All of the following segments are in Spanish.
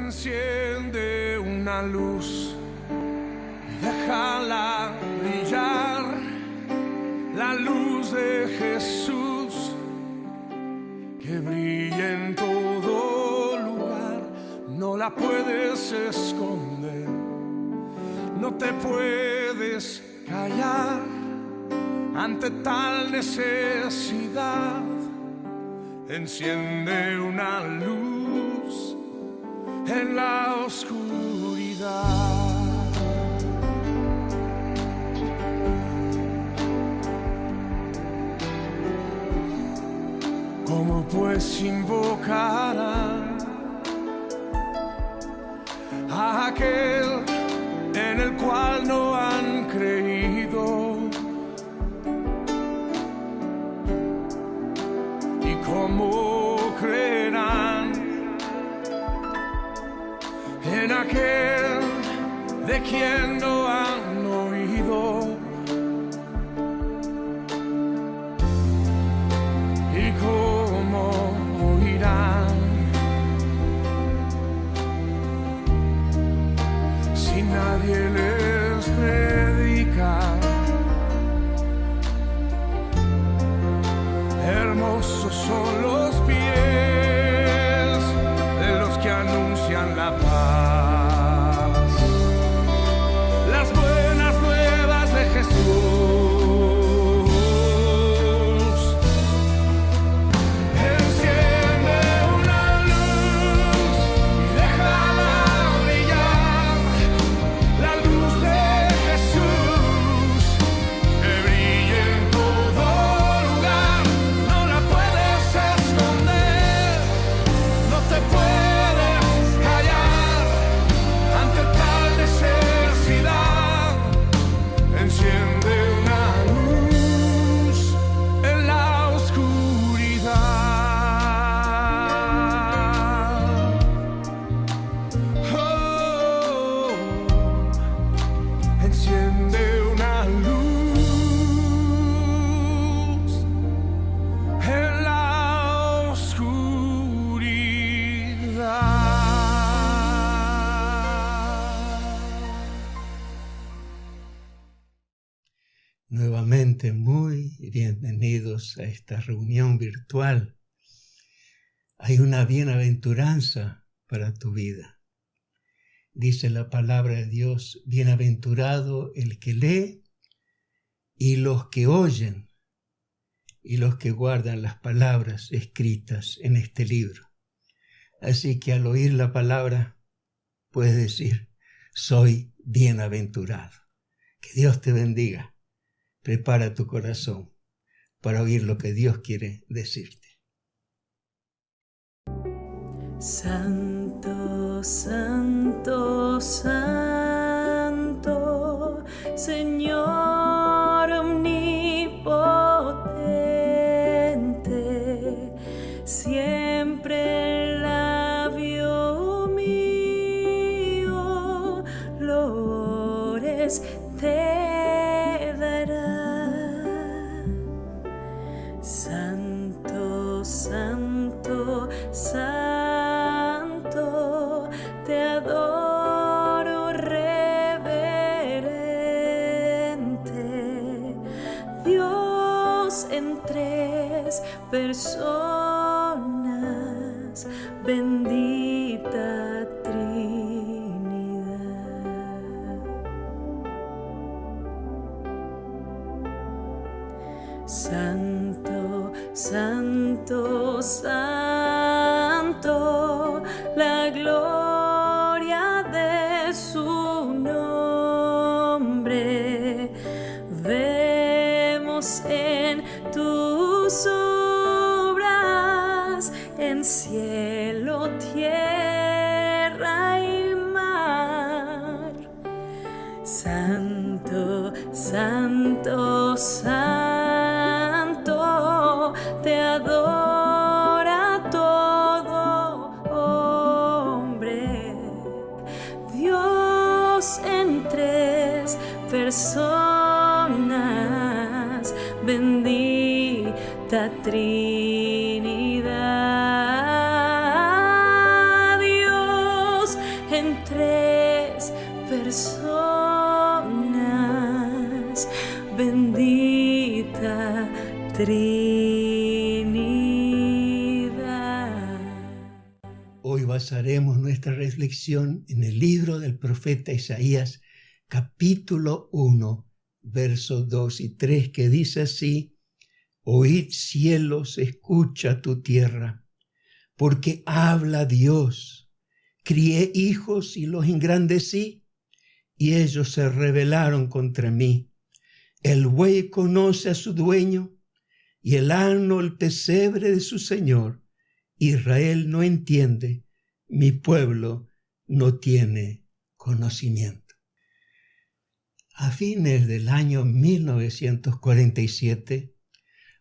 Enciende una luz y déjala brillar, la luz de Jesús que brilla en todo lugar. No la puedes esconder, no te puedes callar ante tal necesidad. Enciende una luz en la oscuridad. ¿Cómo pues invocarán a aquel en el cual no han creído? ¿Y cómo creerán en aquel de quien no han oído? ¿Y cómo oirán si nadie les predica? Hermosos son los pies de los que anuncian la paz, las buenas nuevas de Jesús. Enciende una luz y déjala brillar, la luz de Jesús que brilla en todo lugar. No la puedes esconder, no te puedes callar ante tal necesidad. Enciende una luz en la oscuridad. Oh, enciende una luz en la oscuridad. Nuevamente muy bienvenidos a esta reunión virtual. Hay una bienaventuranza para tu vida. Dice la palabra de Dios: bienaventurado el que lee y los que oyen y los que guardan las palabras escritas en este libro. Así que al oír la palabra puedes decir: soy bienaventurado. Que Dios te bendiga. Prepara tu corazón para oír lo que Dios quiere decirte. Santo, santo, santo, Señor omnipotente, siempre el labio mío loores te dará. Santo, santo, santo, te adoro reverente. Dios en tres personas, bendita Trinidad. Santo, santo, santo, la gloria de su nombre vemos en tus obras, en cielo, tierra y mar. Santo, santo, santo, te adora todo hombre. Dios en tres personas, bendita Trinidad. Dios Trinidad. Hoy basaremos nuestra reflexión en el libro del profeta Isaías, capítulo 1, versos 2 y 3, que dice así: Oíd cielos, escucha tu tierra, porque habla Dios. Crié hijos y los engrandecí, y ellos se rebelaron contra mí. El buey conoce a su dueño, y el asno el pesebre de su señor. Israel no entiende, mi pueblo no tiene conocimiento. A fines del año 1947,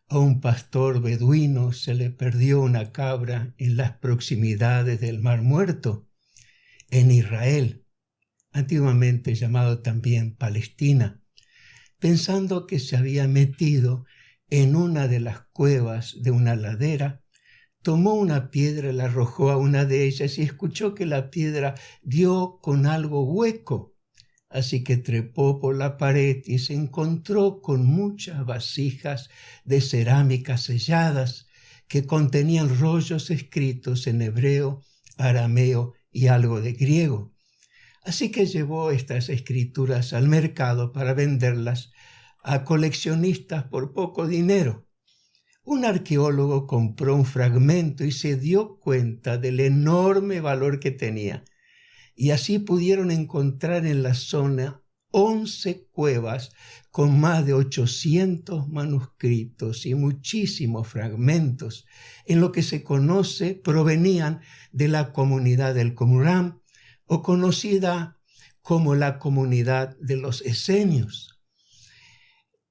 a un pastor beduino se le perdió una cabra en las proximidades del Mar Muerto, en Israel, antiguamente llamado también Palestina, pensando que se había metido en una de las cuevas de una ladera. Tomó una piedra, la arrojó a una de ellas y escuchó que la piedra dio con algo hueco. Así que trepó por la pared y se encontró con muchas vasijas de cerámica selladas que contenían rollos escritos en hebreo, arameo y algo de griego. Así que llevó estas escrituras al mercado para venderlas a coleccionistas por poco dinero. Un arqueólogo compró un fragmento y se dio cuenta del enorme valor que tenía. Y así pudieron encontrar en la zona 11 cuevas con más de 800 manuscritos y muchísimos fragmentos. En lo que se conoce, provenían de la comunidad del Qumrán, o conocida como la comunidad de los esenios.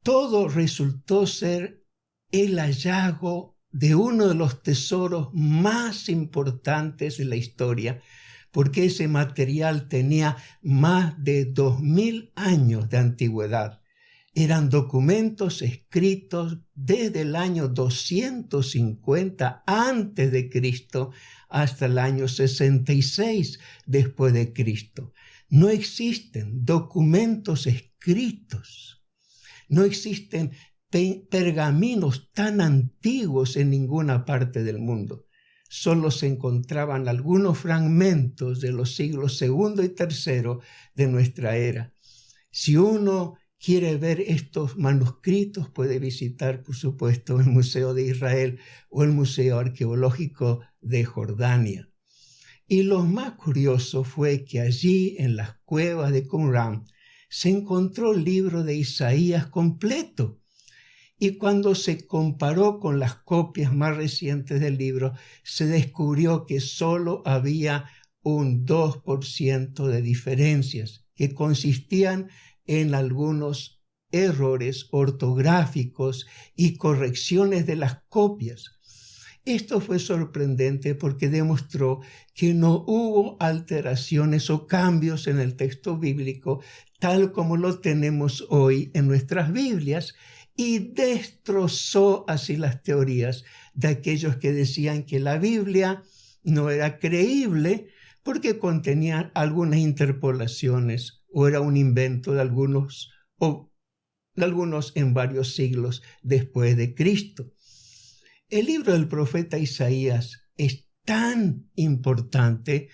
Todo resultó ser el hallazgo de uno de los tesoros más importantes de la historia, porque ese material tenía más de 2000 años de antigüedad. Eran documentos escritos desde el año 250 antes de Cristo hasta el año 66 después de Cristo. No existen documentos escritos, no existen pergaminos tan antiguos en ninguna parte del mundo. Solo se encontraban algunos fragmentos de los siglos II y III de nuestra era. Si uno quiere ver estos manuscritos, puede visitar, por supuesto, el Museo de Israel o el Museo Arqueológico de Jordania. Y lo más curioso fue que allí, en las cuevas de Qumrán, se encontró el libro de Isaías completo. Y cuando se comparó con las copias más recientes del libro, se descubrió que solo había un 2% de diferencias, que consistían en algunos errores ortográficos y correcciones de las copias. Esto fue sorprendente porque demostró que no hubo alteraciones o cambios en el texto bíblico tal como lo tenemos hoy en nuestras Biblias, y destrozó así las teorías de aquellos que decían que la Biblia no era creíble porque contenía algunas interpolaciones o era un invento de algunos en varios siglos después de Cristo. El libro del profeta Isaías es tan importante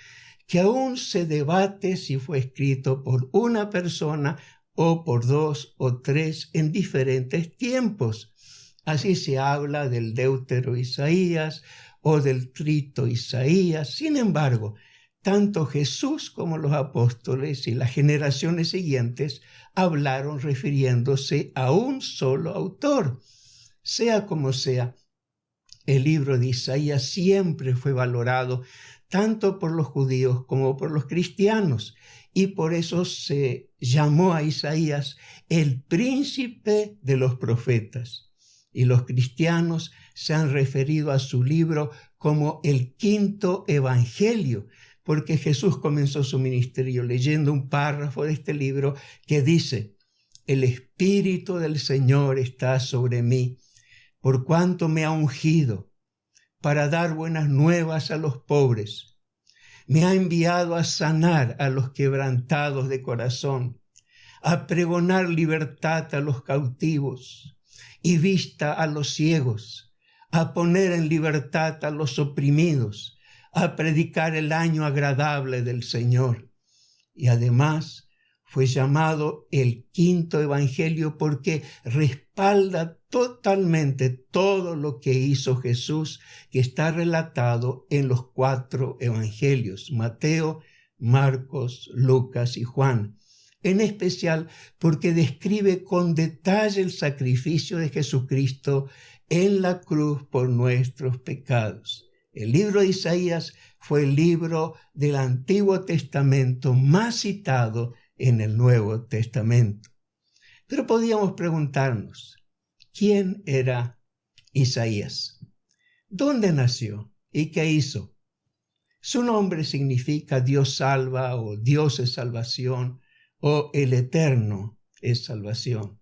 que aún se debate si fue escrito por una persona o por 2 o 3 en diferentes tiempos. Así se habla del Deutero Isaías o del Trito Isaías. Sin embargo, tanto Jesús como los apóstoles y las generaciones siguientes hablaron refiriéndose a un solo autor. Sea como sea, el libro de Isaías siempre fue valorado tanto por los judíos como por los cristianos, y por eso se llamó a Isaías el príncipe de los profetas. Y los cristianos se han referido a su libro como el quinto evangelio, porque Jesús comenzó su ministerio leyendo un párrafo de este libro que dice: el Espíritu del Señor está sobre mí, por cuanto me ha ungido para dar buenas nuevas a los pobres. Me ha enviado a sanar a los quebrantados de corazón, a pregonar libertad a los cautivos y vista a los ciegos, a poner en libertad a los oprimidos, a predicar el año agradable del Señor. Y además fue llamado el quinto evangelio porque respalda totalmente todo lo que hizo Jesús, que está relatado en los 4 evangelios: Mateo, Marcos, Lucas y Juan. En especial porque describe con detalle el sacrificio de Jesucristo en la cruz por nuestros pecados. El libro de Isaías fue el libro del Antiguo Testamento más citado en el Nuevo Testamento. Pero podíamos preguntarnos, ¿quién era Isaías? ¿Dónde nació y qué hizo? Su nombre significa Dios salva, o Dios es salvación, o el Eterno es salvación.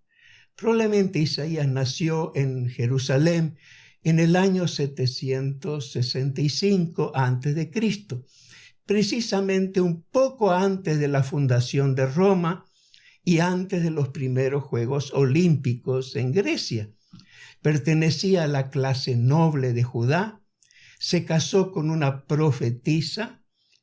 Probablemente Isaías nació en Jerusalén en el año 765 a.C., precisamente un poco antes de la fundación de Roma y antes de los primeros Juegos Olímpicos en Grecia. Pertenecía a la clase noble de Judá, se casó con una profetisa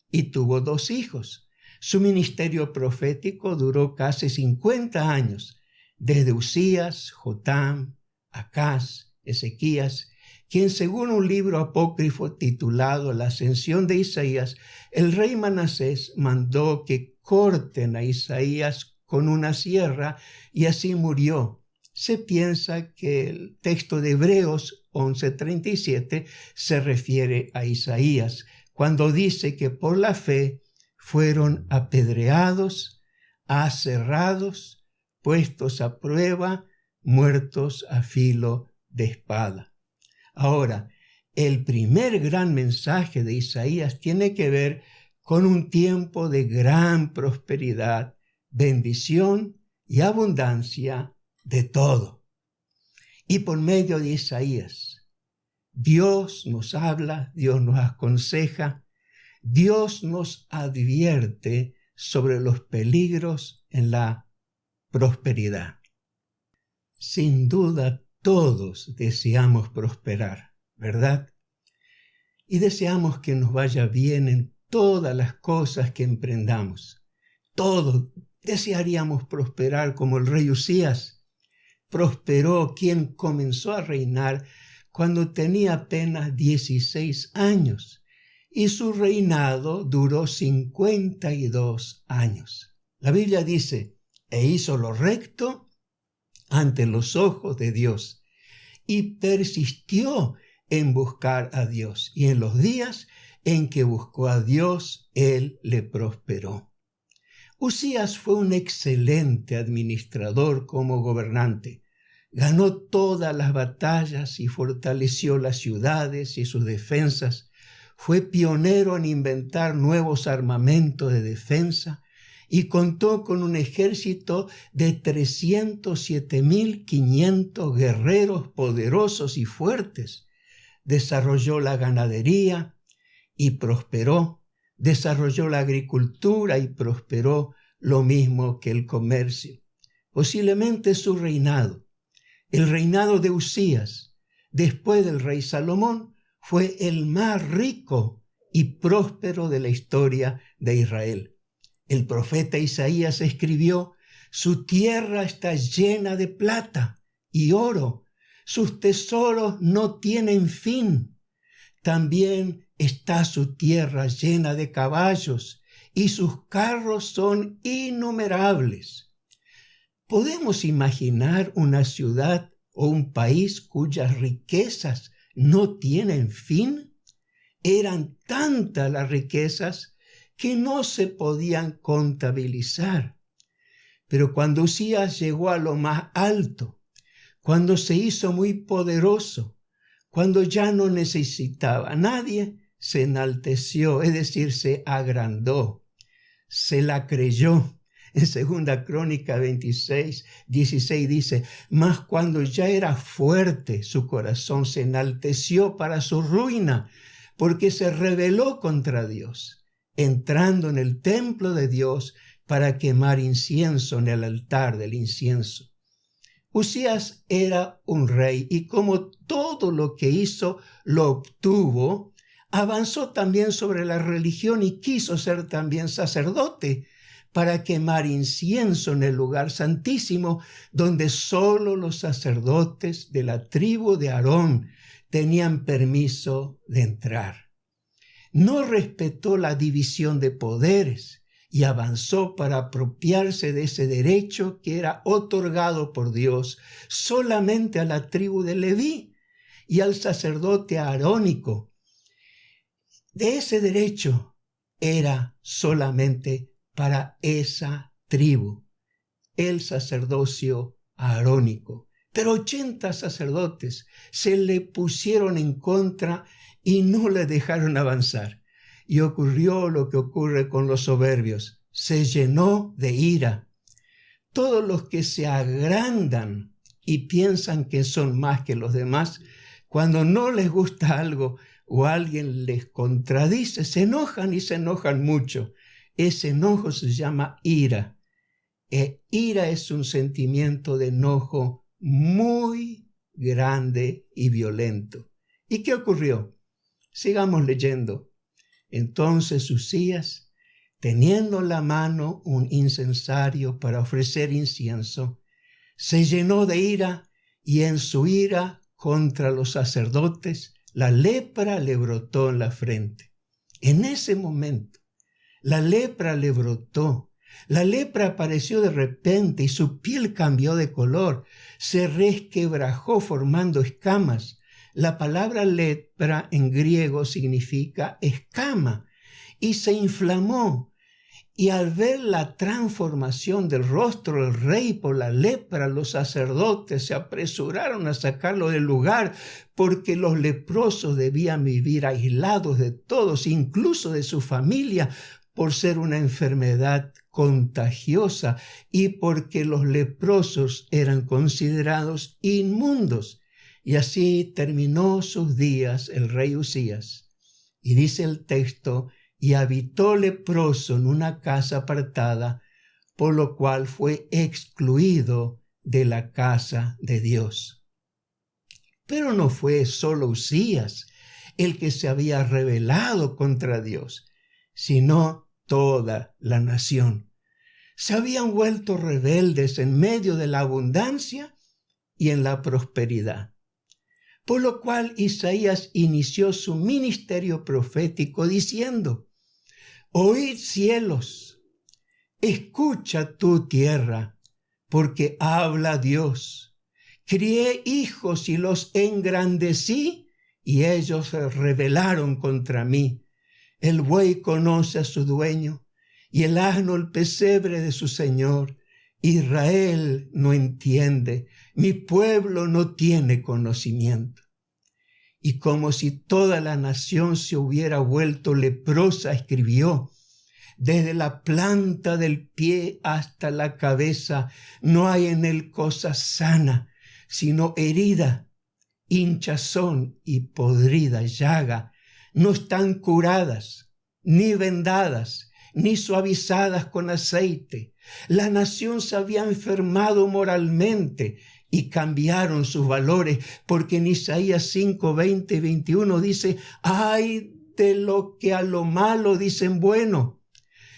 y tuvo 2 hijos. Su ministerio profético duró casi 50 años, desde Usías, Jotam, Acaz, Ezequías, quien según un libro apócrifo titulado La Ascensión de Isaías, el rey Manasés mandó que corten a Isaías con una sierra y así murió. Se piensa que el texto de Hebreos 11:37 se refiere a Isaías, cuando dice que por la fe fueron apedreados, aserrados, puestos a prueba, muertos a filo de espada. Ahora, el primer gran mensaje de Isaías tiene que ver con un tiempo de gran prosperidad, bendición y abundancia de todo. Y por medio de Isaías, Dios nos habla, Dios nos aconseja, Dios nos advierte sobre los peligros en la prosperidad. Sin duda, todos deseamos prosperar, ¿verdad? Y deseamos que nos vaya bien en todas las cosas que emprendamos. Todos desearíamos prosperar como el rey Usías. Prosperó, quien comenzó a reinar cuando tenía apenas 16 años. Y su reinado duró 52 años. La Biblia dice, e hizo lo recto ante los ojos de Dios, y persistió en buscar a Dios. Y en los días en que buscó a Dios, Él le prosperó. Usías fue un excelente administrador como gobernante. Ganó todas las batallas y fortaleció las ciudades y sus defensas. Fue pionero en inventar nuevos armamentos de defensa y contó con un ejército de 307.500 guerreros poderosos y fuertes. Desarrolló la ganadería y prosperó. Desarrolló la agricultura y prosperó, lo mismo que el comercio. Posiblemente su reinado, el reinado de Usías, después del rey Salomón, fue el más rico y próspero de la historia de Israel. El profeta Isaías escribió, su tierra está llena de plata y oro, sus tesoros no tienen fin. También está su tierra llena de caballos y sus carros son innumerables. ¿Podemos imaginar una ciudad o un país cuyas riquezas no tienen fin? Eran tantas las riquezas que no se podían contabilizar. Pero cuando Usías llegó a lo más alto, cuando se hizo muy poderoso, cuando ya no necesitaba a nadie, se enalteció, es decir, se agrandó, se la creyó. En 2 Crónica 26:16 dice, mas cuando ya era fuerte, su corazón se enalteció para su ruina, porque se rebeló contra Dios, entrando en el templo de Dios para quemar incienso en el altar del incienso. Usías era un rey y como todo lo que hizo lo obtuvo, avanzó también sobre la religión y quiso ser también sacerdote para quemar incienso en el lugar santísimo, donde solo los sacerdotes de la tribu de Aarón tenían permiso de entrar. No respetó la división de poderes y avanzó para apropiarse de ese derecho que era otorgado por Dios solamente a la tribu de Leví y al sacerdote arónico. De ese derecho era solamente para esa tribu, el sacerdocio arónico. Pero 80 sacerdotes se le pusieron en contra y no le dejaron avanzar. Y ocurrió lo que ocurre con los soberbios. Se llenó de ira. Todos los que se agrandan y piensan que son más que los demás, cuando no les gusta algo o alguien les contradice, se enojan y se enojan mucho. Ese enojo se llama ira. Ira es un sentimiento de enojo muy grande y violento. ¿Y qué ocurrió? Sigamos leyendo. Entonces Usías, teniendo en la mano un incensario para ofrecer incienso, se llenó de ira y en su ira contra los sacerdotes, la lepra le brotó en la frente. En ese momento, la lepra le brotó. La lepra apareció de repente y su piel cambió de color. Se resquebrajó formando escamas. La palabra lepra en griego significa escama y se inflamó. Y al ver la transformación del rostro del rey por la lepra, los sacerdotes se apresuraron a sacarlo del lugar porque los leprosos debían vivir aislados de todos, incluso de su familia, por ser una enfermedad contagiosa y porque los leprosos eran considerados inmundos. Y así terminó sus días el rey Usías. Y dice el texto, y habitó leproso en una casa apartada, por lo cual fue excluido de la casa de Dios. Pero no fue solo Usías el que se había rebelado contra Dios, sino toda la nación. Se habían vuelto rebeldes en medio de la abundancia y en la prosperidad. Por lo cual Isaías inició su ministerio profético diciendo, oíd cielos, escucha tu tierra, porque habla Dios. Crié hijos y los engrandecí, y ellos se rebelaron contra mí. El buey conoce a su dueño, y el asno el pesebre de su señor. Israel no entiende, mi pueblo no tiene conocimiento. Y como si toda la nación se hubiera vuelto leprosa, escribió, desde la planta del pie hasta la cabeza no hay en él cosa sana, sino herida, hinchazón y podrida llaga. No están curadas, ni vendadas, ni suavizadas con aceite. La nación se había enfermado moralmente y cambiaron sus valores, porque en Isaías 5, 20 y 21 dice, ay de lo que a lo malo dicen bueno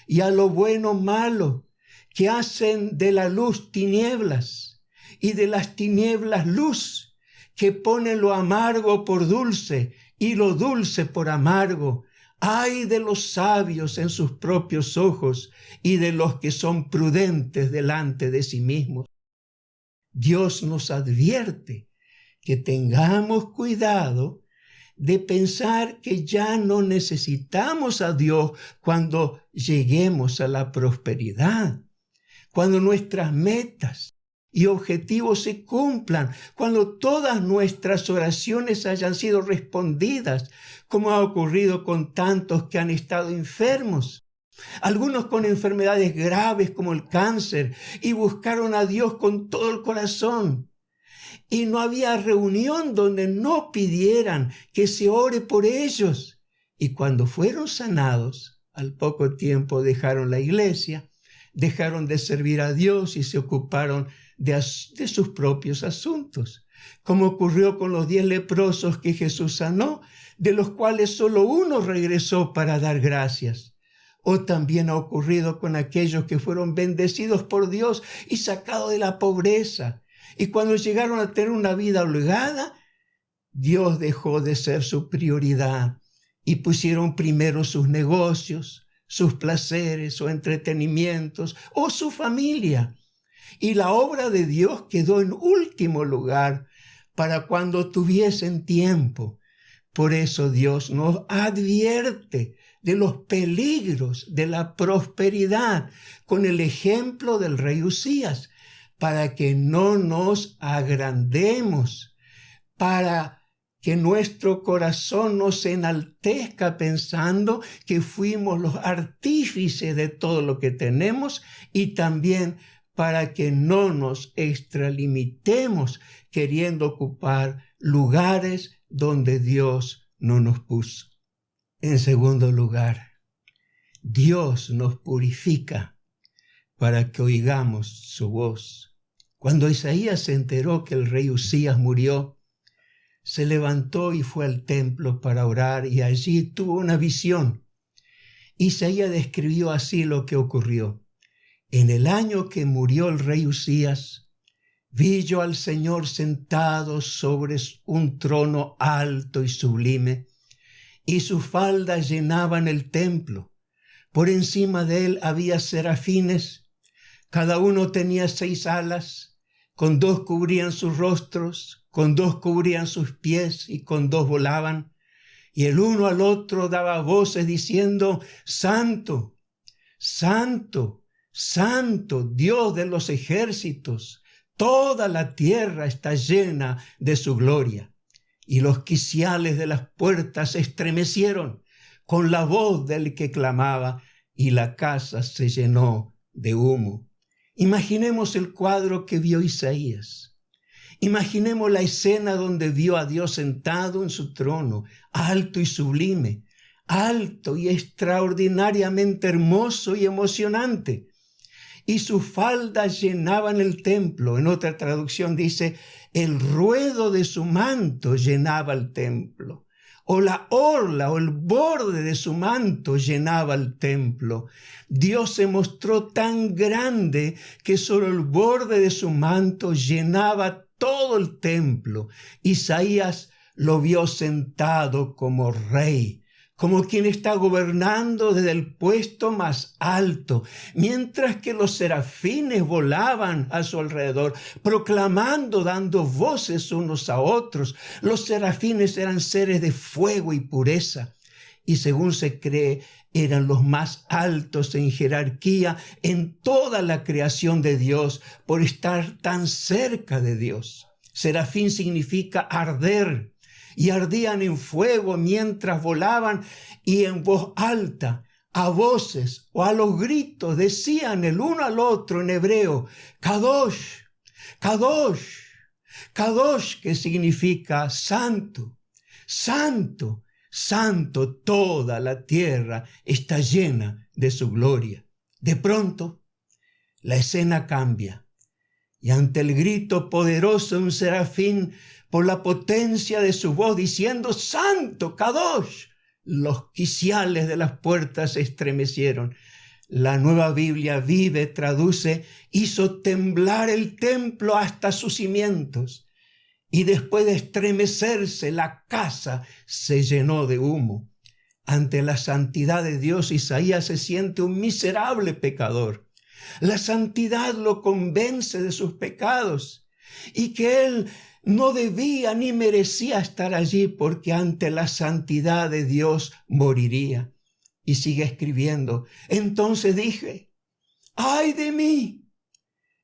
y a lo bueno malo, que hacen de la luz tinieblas y de las tinieblas luz, que ponen lo amargo por dulce y lo dulce por amargo. Ay de los sabios en sus propios ojos y de los que son prudentes delante de sí mismos. Dios nos advierte que tengamos cuidado de pensar que ya no necesitamos a Dios cuando lleguemos a la prosperidad, cuando nuestras metas y objetivos se cumplan, cuando todas nuestras oraciones hayan sido respondidas, como ha ocurrido con tantos que han estado enfermos, algunos con enfermedades graves como el cáncer, y buscaron a Dios con todo el corazón. Y no había reunión donde no pidieran que se ore por ellos. Y cuando fueron sanados, al poco tiempo dejaron la iglesia, dejaron de servir a Dios y se ocuparon de sus propios asuntos, como ocurrió con los 10 leprosos que Jesús sanó, de los cuales solo uno regresó para dar gracias. O también ha ocurrido con aquellos que fueron bendecidos por Dios y sacados de la pobreza. Y cuando llegaron a tener una vida holgada, Dios dejó de ser su prioridad y pusieron primero sus negocios, sus placeres o entretenimientos o su familia. Y la obra de Dios quedó en último lugar para cuando tuviesen tiempo. Por eso Dios nos advierte de los peligros de la prosperidad con el ejemplo del rey Uzías, para que no nos agrandemos, para que nuestro corazón no se enaltezca pensando que fuimos los artífices de todo lo que tenemos, y también para que no nos extralimitemos queriendo ocupar lugares donde Dios no nos puso. En segundo lugar, Dios nos purifica para que oigamos su voz. Cuando Isaías se enteró que el rey Uzías murió, se levantó y fue al templo para orar, y allí tuvo una visión. Isaías describió así lo que ocurrió. En el año que murió el rey Uzías, vi yo al Señor sentado sobre un trono alto y sublime, y sus faldas llenaban el templo. Por encima de él había serafines, cada uno tenía 6 alas, con 2 cubrían sus rostros, con 2 cubrían sus pies y con 2 volaban. Y el uno al otro daba voces diciendo: Santo, Santo, Santo, Dios de los ejércitos, toda la tierra está llena de su gloria. Y los quiciales de las puertas se estremecieron con la voz del que clamaba, y la casa se llenó de humo. Imaginemos el cuadro que vio Isaías. Imaginemos la escena donde vio a Dios sentado en su trono, alto y sublime, alto y extraordinariamente hermoso y emocionante. Y sus faldas llenaban el templo. En otra traducción dice: el ruedo de su manto llenaba el templo. O la orla o el borde de su manto llenaba el templo. Dios se mostró tan grande que solo el borde de su manto llenaba todo el templo. Isaías lo vio sentado como rey, como quien está gobernando desde el puesto más alto, mientras que los serafines volaban a su alrededor, proclamando, dando voces unos a otros. Los serafines eran seres de fuego y pureza, y según se cree, eran los más altos en jerarquía en toda la creación de Dios, por estar tan cerca de Dios. Serafín significa arder, y ardían en fuego mientras volaban, y en voz alta, a voces o a los gritos, decían el uno al otro en hebreo: Kadosh, Kadosh, Kadosh, que significa santo, santo, santo, toda la tierra está llena de su gloria. De pronto, la escena cambia, y ante el grito poderoso de un serafín, por la potencia de su voz, diciendo: Santo, Kadosh, los quiciales de las puertas se estremecieron. La Nueva Biblia Vive traduce: hizo temblar el templo hasta sus cimientos, y después de estremecerse la casa se llenó de humo. Ante la santidad de Dios, Isaías se siente un miserable pecador. La santidad lo convence de sus pecados y que él no debía ni merecía estar allí, porque ante la santidad de Dios moriría. Y sigue escribiendo: entonces dije: ¡ay de mí!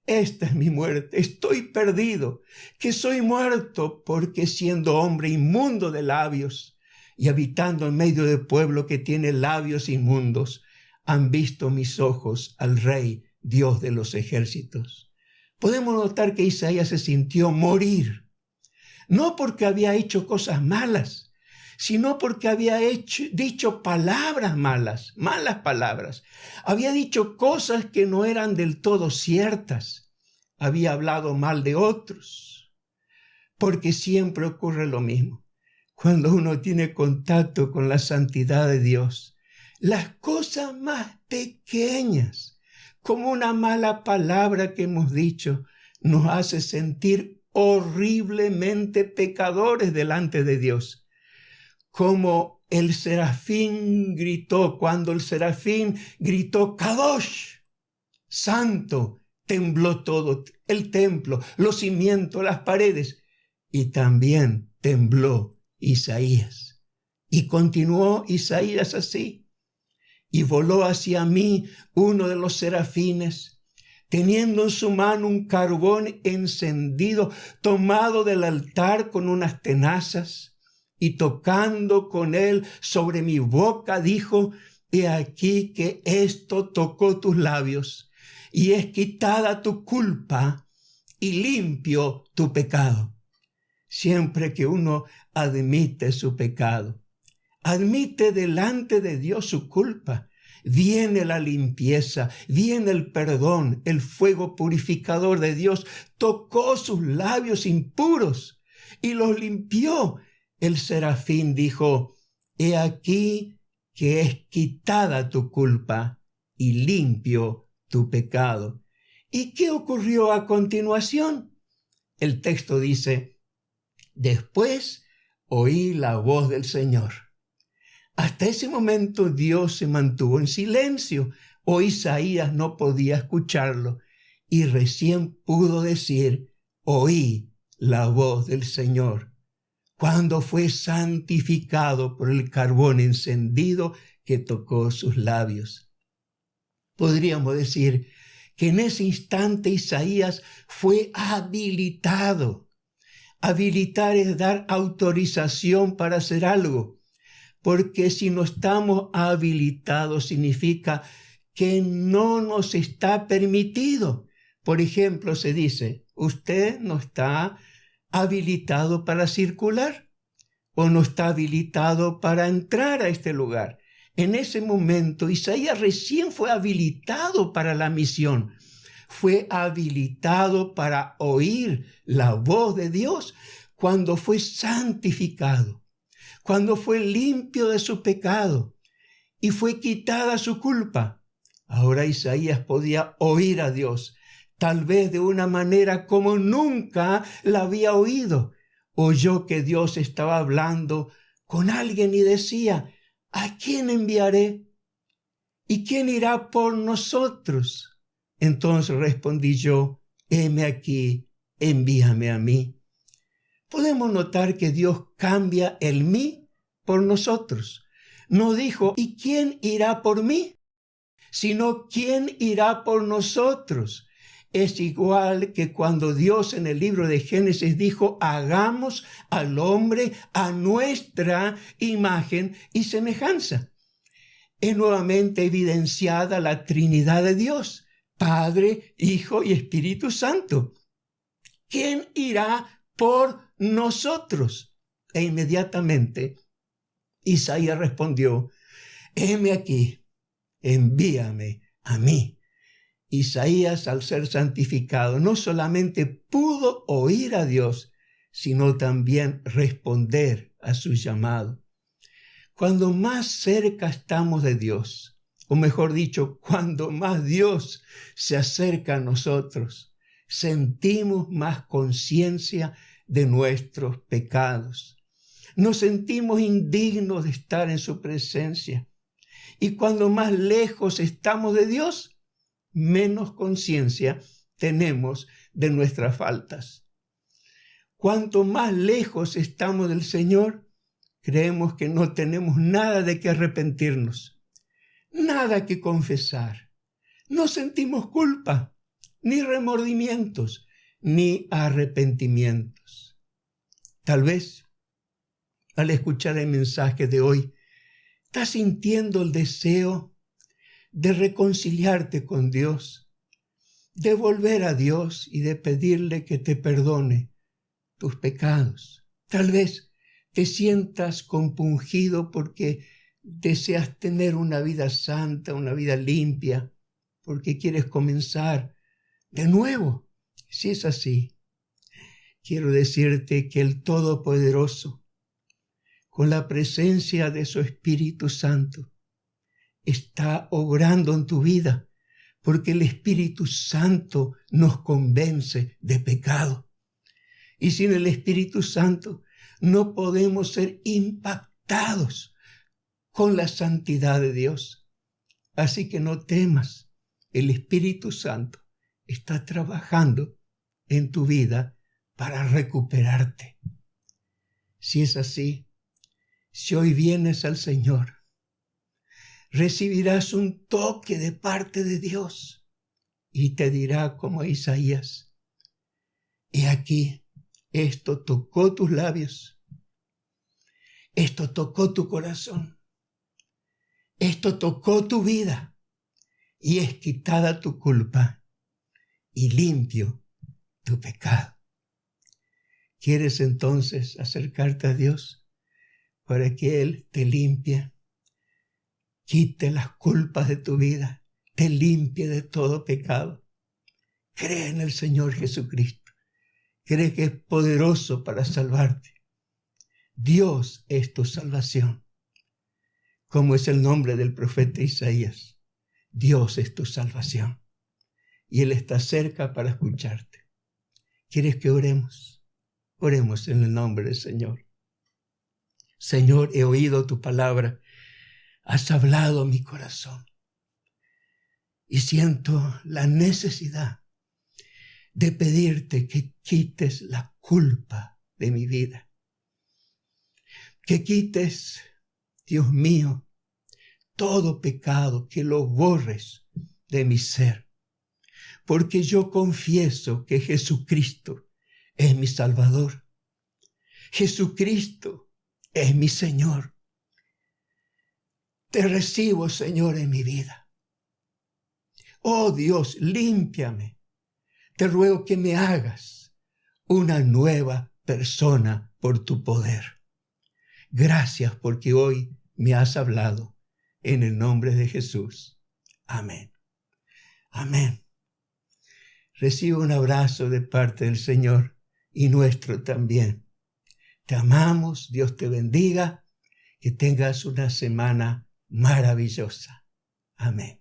Esta es mi muerte, estoy perdido, que soy muerto, porque siendo hombre inmundo de labios y habitando en medio de pueblo que tiene labios inmundos, han visto mis ojos al Rey, Dios de los ejércitos. Podemos notar que Isaías se sintió morir, no porque había hecho cosas malas, sino porque había dicho palabras malas palabras. Había dicho cosas que no eran del todo ciertas. había hablado mal de otros, porque siempre ocurre lo mismo. Cuando uno tiene contacto con la santidad de Dios, las cosas más pequeñas, como una mala palabra que hemos dicho, nos hace sentir horriblemente pecadores delante de Dios. Como el serafín gritó, cuando el serafín gritó, Kadosh, santo, tembló todo el templo, los cimientos, las paredes, y también tembló Isaías. Y continuó Isaías así, y voló hacia mí uno de los serafines, teniendo en su mano un carbón encendido, tomado del altar con unas tenazas, y tocando con él sobre mi boca, dijo, he aquí que esto tocó tus labios, y es quitada tu culpa, y limpio tu pecado. Siempre que uno admite su pecado, admite delante de Dios su culpa, viene la limpieza, viene el perdón, el fuego purificador de Dios tocó sus labios impuros y los limpió. El serafín dijo, he aquí que es quitada tu culpa y limpio tu pecado. ¿Y qué ocurrió a continuación? El texto dice, después oí la voz del Señor. Hasta ese momento Dios se mantuvo en silencio, o Isaías no podía escucharlo, y recién pudo decir, oí la voz del Señor, cuando fue santificado por el carbón encendido que tocó sus labios. Podríamos decir que en ese instante Isaías fue habilitado. Habilitar es dar autorización para hacer algo, porque si no estamos habilitados significa que no nos está permitido. Por ejemplo, se dice, usted no está habilitado para circular o no está habilitado para entrar a este lugar. En ese momento, Isaías recién fue habilitado para la misión. Fue habilitado para oír la voz de Dios cuando fue santificado, cuando fue limpio de su pecado y fue quitada su culpa. Ahora Isaías podía oír a Dios, tal vez de una manera como nunca la había oído. Oyó que Dios estaba hablando con alguien y decía, ¿a quién enviaré? ¿Y quién irá por nosotros? Entonces respondí yo, heme aquí, envíame a mí. Podemos notar que Dios cambia el mí por nosotros. No dijo, ¿y quién irá por mí? Sino, ¿quién irá por nosotros? Es igual que cuando Dios en el libro de Génesis dijo, hagamos al hombre a nuestra imagen y semejanza. Es nuevamente evidenciada la Trinidad de Dios, Padre, Hijo y Espíritu Santo. ¿Quién irá por nosotros? E inmediatamente Isaías respondió, heme aquí, envíame a mí. Isaías, al ser santificado, no solamente pudo oír a Dios, sino también responder a su llamado. Cuando más cerca estamos de Dios, o mejor dicho, cuando más Dios se acerca a nosotros, sentimos más conciencia de nuestros pecados. Nos sentimos indignos de estar en su presencia. Y cuando más lejos estamos de Dios, menos conciencia tenemos de nuestras faltas. Cuanto más lejos estamos del Señor, creemos que no tenemos nada de qué arrepentirnos, nada que confesar. No sentimos culpa, ni remordimientos, ni arrepentimientos. Tal vez, al escuchar el mensaje de hoy, estás sintiendo el deseo de reconciliarte con Dios, de volver a Dios y de pedirle que te perdone tus pecados. Tal vez te sientas compungido porque deseas tener una vida santa, una vida limpia, porque quieres comenzar de nuevo. Si es así, quiero decirte que el Todopoderoso, con la presencia de su Espíritu Santo, está obrando en tu vida, porque el Espíritu Santo nos convence de pecado. Y sin el Espíritu Santo no podemos ser impactados con la santidad de Dios. Así que no temas, el Espíritu Santo está trabajando en tu vida para recuperarte. Si es así, si hoy vienes al Señor, recibirás un toque de parte de Dios y te dirá como Isaías: he aquí, esto tocó tus labios, esto tocó tu corazón, esto tocó tu vida y es quitada tu culpa y limpio tu pecado. ¿Quieres entonces acercarte a Dios para que Él te limpie, quite las culpas de tu vida, te limpie de todo pecado? Cree en el Señor Jesucristo. Cree que es poderoso para salvarte. Dios es tu salvación. Como es el nombre del profeta Isaías, Dios es tu salvación. Y Él está cerca para escucharte. ¿Quieres que oremos? Oremos en el nombre del Señor. Señor, he oído tu palabra. Has hablado a mi corazón. Y siento la necesidad de pedirte que quites la culpa de mi vida. Que quites, Dios mío, todo pecado, que lo borres de mi ser. Porque yo confieso que Jesucristo es mi Salvador. Jesucristo es mi Señor. Te recibo, Señor, en mi vida. Oh Dios, límpiame. Te ruego que me hagas una nueva persona por tu poder. Gracias porque hoy me has hablado en el nombre de Jesús. Amén. Amén. Recibe un abrazo de parte del Señor y nuestro también. Te amamos, Dios te bendiga, que tengas una semana maravillosa. Amén.